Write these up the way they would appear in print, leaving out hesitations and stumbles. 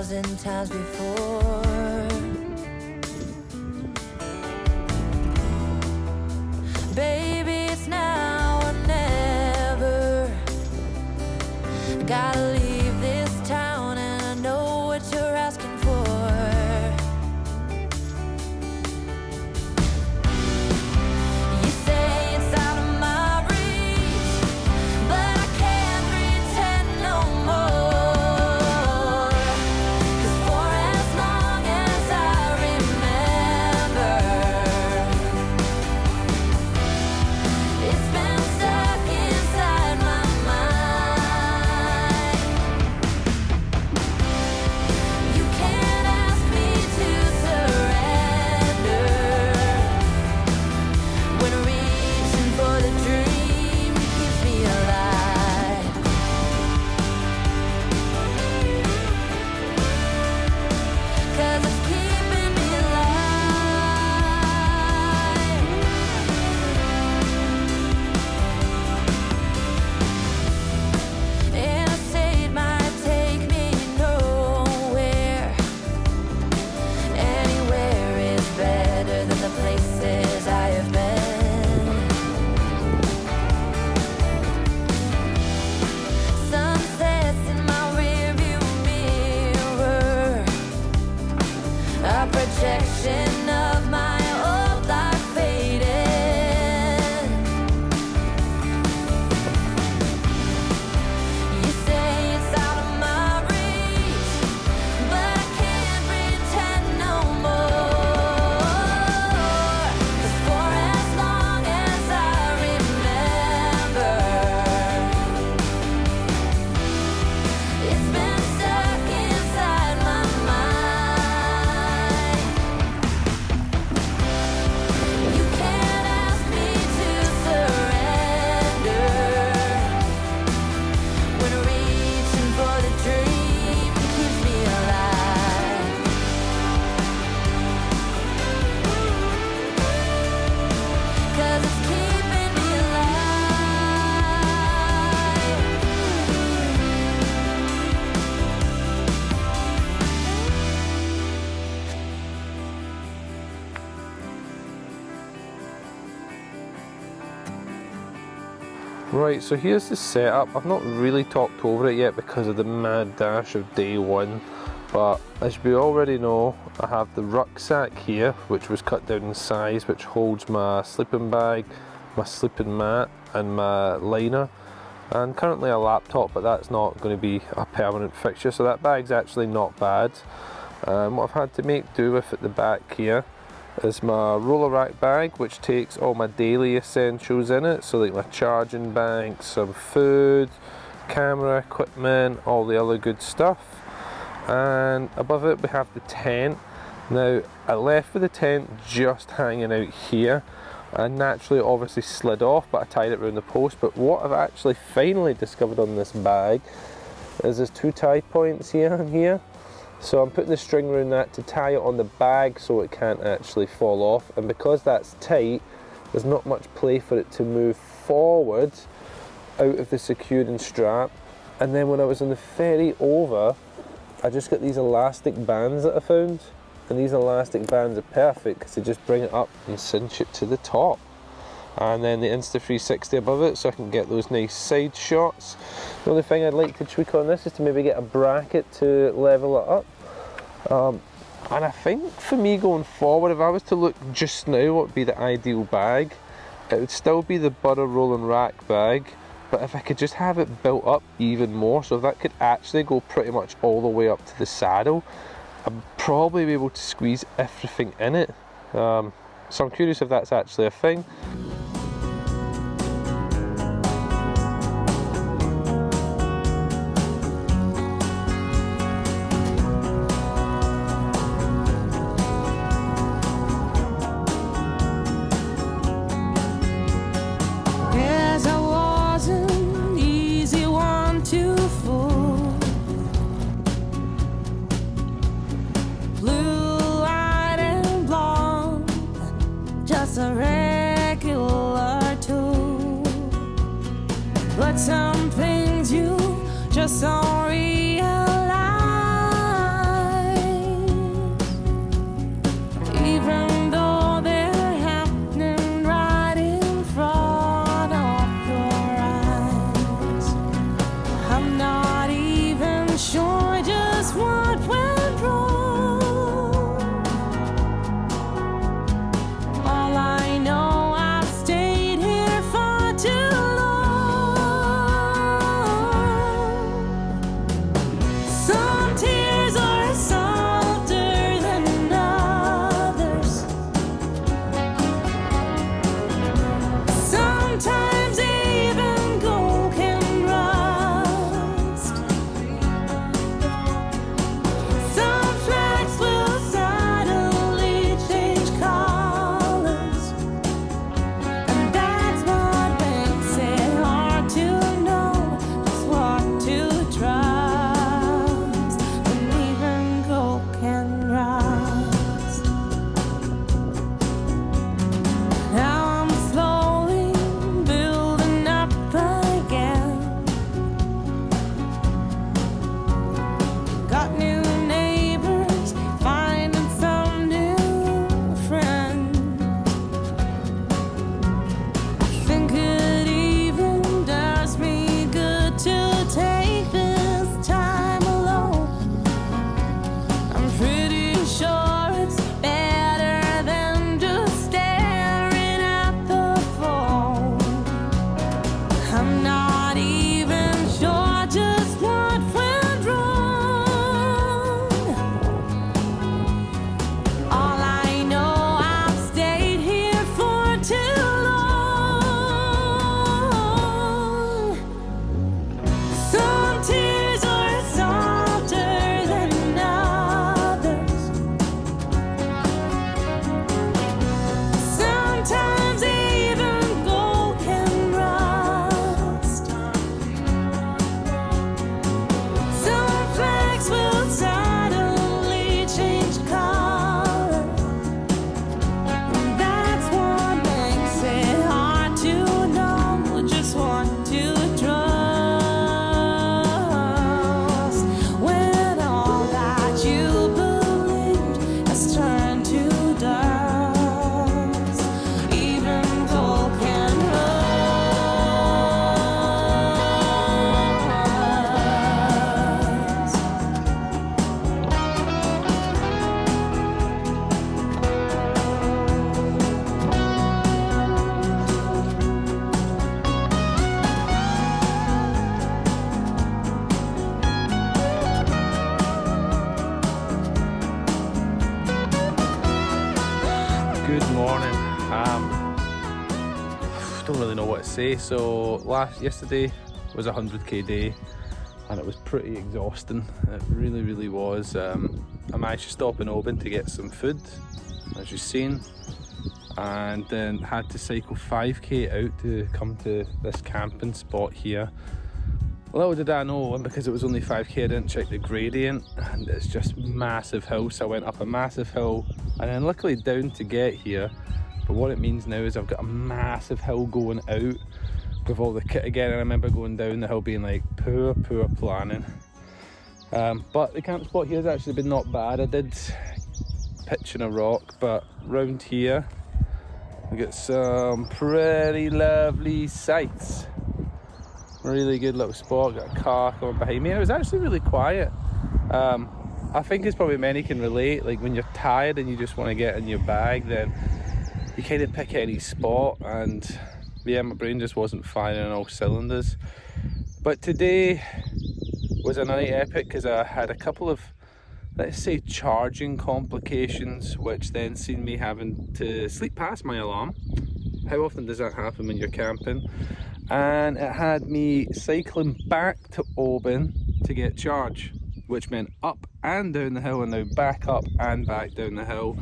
1,000 times before. Baby, it's now or never. Gotta leave this town and I know what you're asking for. You say it's out of my reach, but I can't pretend no more. 'Cause for as long as I remember, it's been stuck inside my mind. You can't ask me to surrender when reaching for the dream that keeps me alive. 'Cause it's keeping me alive. And I say it might take me nowhere. Anywhere is better than the places I have been. Sunsets in my rearview mirror, a projection of my old life fading. You say it's out of my reach, but I can't pretend no more. 'Cause for as long as I remember, it's been stuck inside my mind. You can't ask me to surrender when reaching for the dream that keeps me alive. 'Cause it's keeping me alive. Right, so here's the setup. I've not really talked over it yet because of the mad dash of day one, but as we already know, I have the rucksack here, which was cut down in size, which holds my sleeping bag, my sleeping mat and my liner, and currently a laptop, but that's not going to be a permanent fixture, so that bag's actually not bad. What I've had to make do with at the back here is my roller rack bag, which takes all my daily essentials in it, so like my charging bank, some food, camera equipment, all the other good stuff. And above it we have the tent. Now I left with the tent just hanging out here, and naturally it obviously slid off, but I tied it around the post. But what I've actually finally discovered on this bag is there's two tie points here and here. So I'm putting the string around that to tie it on the bag so it can't actually fall off, and because that's tight, there's not much play for it to move forward out of the securing strap. And then when I was on the ferry over, I just got these elastic bands that I found, and these elastic bands are perfect because they just bring it up and cinch it to the top. And then the Insta360 above it, so I can get those nice side shots. The only thing I'd like to tweak on this is to maybe get a bracket to level it up. And I think for me going forward, if I was to look just now what would be the ideal bag, it would still be the Butter Rolling Rack bag, but if I could just have it built up even more, so that could actually go pretty much all the way up to the saddle, I'd probably be able to squeeze everything in it. So I'm curious if that's actually a thing. A regular tool, but some things you just don't realize. Good morning. Don't really know what to say. So yesterday was a 100k day and it was pretty exhausting. It really was. I managed to stop in Oban to get some food, as you've seen, and then had to cycle 5k out to come to this camping spot here. Little did I know, and because it was only 5k, I didn't check the gradient, and it's just massive hill. So I went up a massive hill and then luckily down to get here. But what it means now is I've got a massive hill going out with all the kit again, and I remember going down the hill being like poor planning. But the camp spot here has actually been not bad. I did pitch in a rock, but round here we got some pretty lovely sights. Really good little spot, got a car coming behind me, and it was actually really quiet. I think as probably many can relate, like when you're tired and you just want to get in your bag, then you kind of pick any spot, and yeah, my brain just wasn't firing on all cylinders. But today was a night epic because I had a couple of, let's say, charging complications, which then seen me having to sleep past my alarm. How often does that happen when you're camping? And it had me cycling back to Oban to get charge, which meant up and down the hill and now back up and back down the hill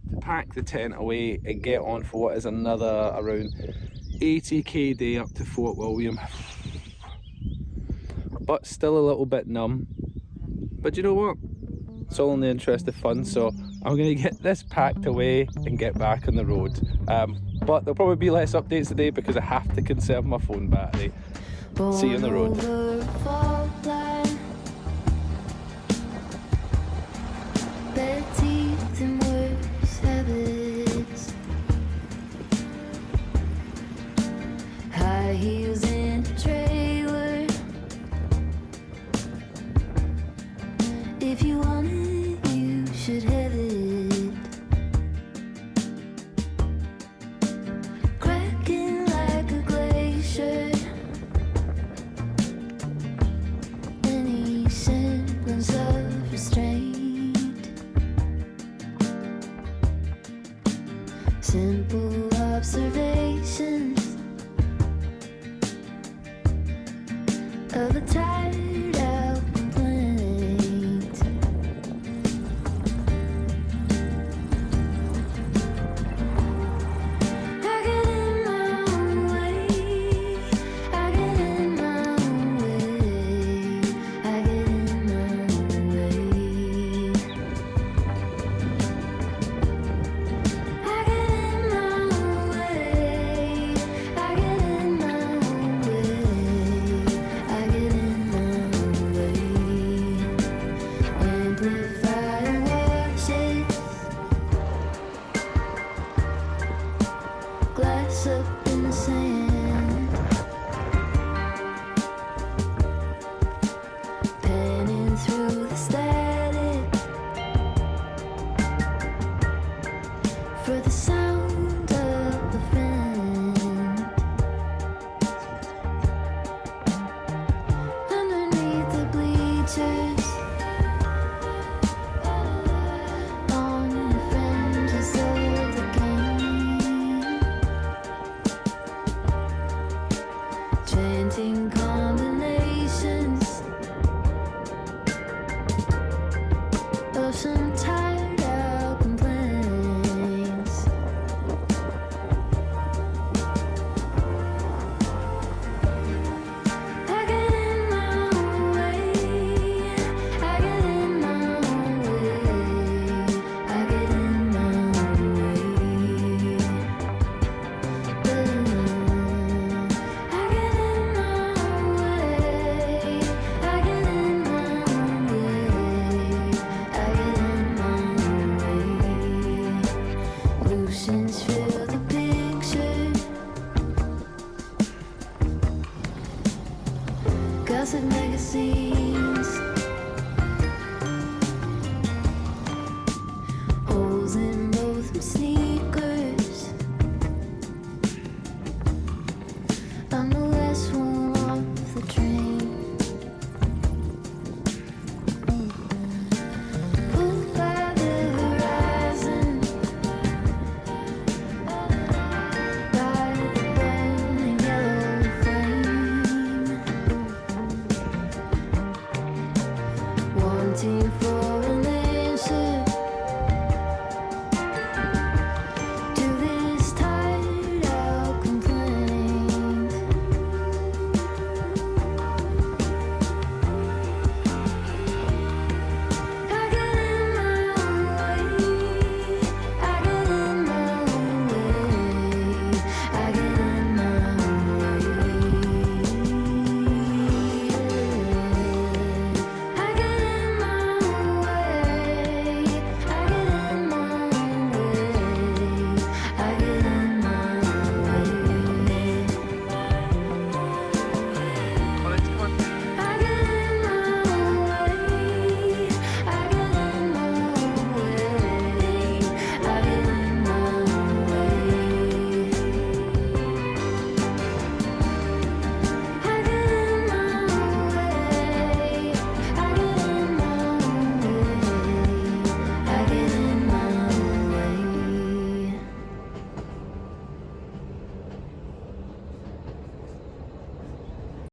to pack the tent away and get on for what is another around 80k day up to Fort William. But still a little bit numb. But you know what? It's all in the interest of fun, so I'm going to get this packed away and get back on the road. But there'll probably be less updates today because I have to conserve my phone battery. See you on the road. High heels in a trailer. If you want it, you should have it. Cracking like a glacier. Any semblance of restraint. Simple observations of a tired out complaint. I get in my own way. I get in my own way. I get in my own way. I get in my own way. I get in my own way. I get in my own way. Amplifier washes. Glass up in the sand. Panning through the static for the sound